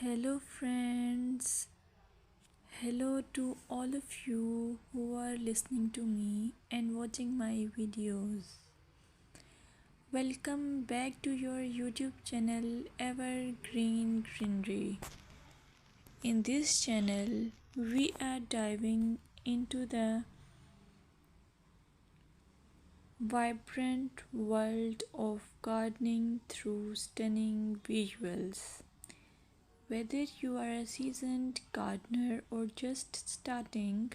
Hello, friends. Hello to all of you who are listening to me and watching my videos. Welcome back to your YouTube channel Evergreen Greenery. In this channel, we are diving into the vibrant world of gardening through stunning visuals. Whether you are a seasoned gardener or just starting,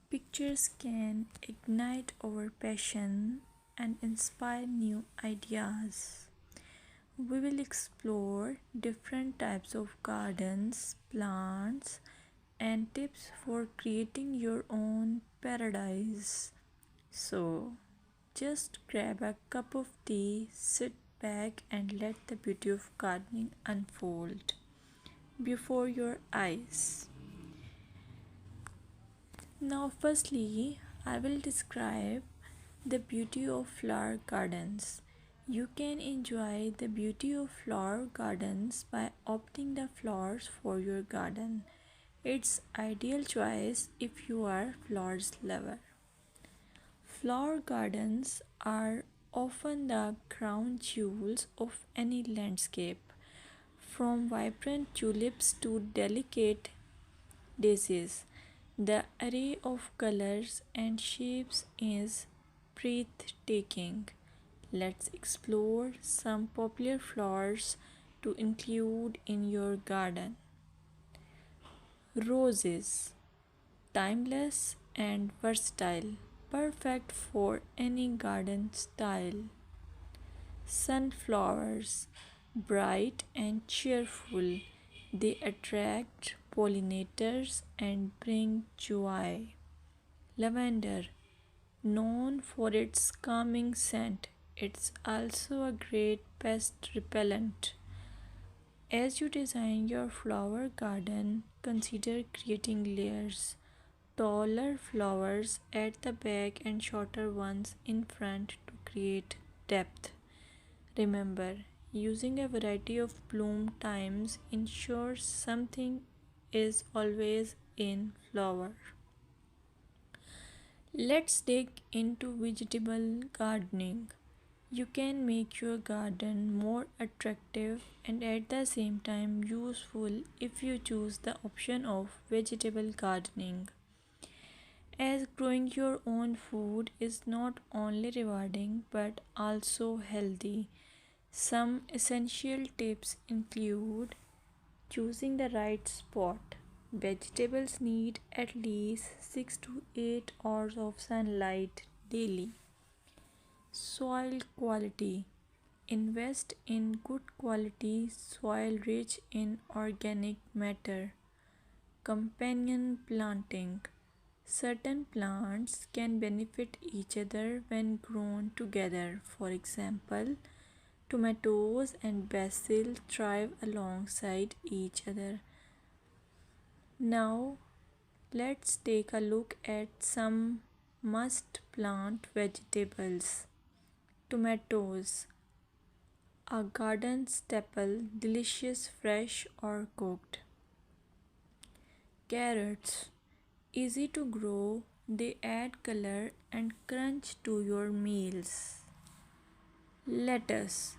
pictures can ignite our passion and inspire new ideas. We will explore different types of gardens, plants, and tips for creating your own paradise. So, just grab a cup of tea, sit back, and let the beauty of gardening unfold before your eyes. Now, firstly, I will describe the beauty of flower gardens. You can enjoy the beauty of flower gardens by opting the flowers for your garden. It's ideal choice if you are flowers lover. Flower gardens are often the crown jewels of any landscape, from vibrant tulips to delicate daisies. The array of colors and shapes is breathtaking. Let's explore some popular flowers to include in your garden. Roses, timeless and versatile, perfect for any garden style. Sunflowers, bright and cheerful, they attract pollinators and bring joy. Lavender, known for its calming scent, it's also a great pest repellent. As you design your flower garden, consider creating layers. Taller flowers at the back and shorter ones in front to create depth. Remember, using a variety of bloom times ensures something is always in flower. Let's dig into vegetable gardening. You can make your garden more attractive and at the same time useful if you choose the option of vegetable gardening. As growing your own food is not only rewarding but also healthy. Some essential tips include choosing the right spot. Vegetables need at least 6 to 8 hours of sunlight daily. Soil quality. Invest in good quality soil rich in organic matter. Companion planting. Certain plants can benefit each other when grown together. For example, tomatoes and basil thrive alongside each other. Now, let's take a look at some must plant vegetables. Tomatoes, a garden staple, delicious fresh or cooked. Carrots, easy to grow, they add color and crunch to your meals. Lettuce,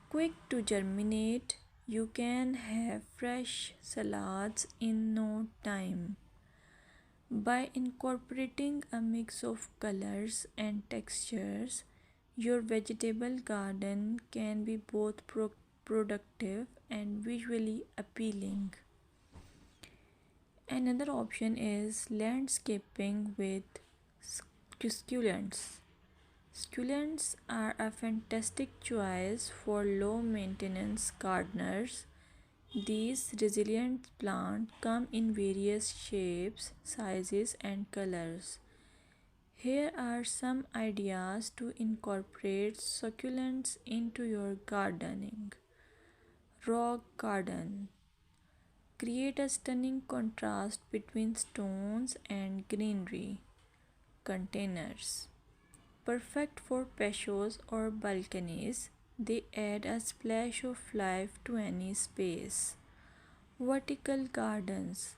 quick to germinate, you can have fresh salads in no time. By incorporating a mix of colors and textures, your vegetable garden can be both productive and visually appealing. Another option is landscaping with succulents. Succulents are a fantastic choice for low maintenance gardeners. These resilient plants come in various shapes, sizes, and colors. Here are some ideas to incorporate succulents into your gardening. Rock garden. Create a stunning contrast between stones and greenery. Containers. Perfect for patios or balconies, they add a splash of life to any space. Vertical gardens.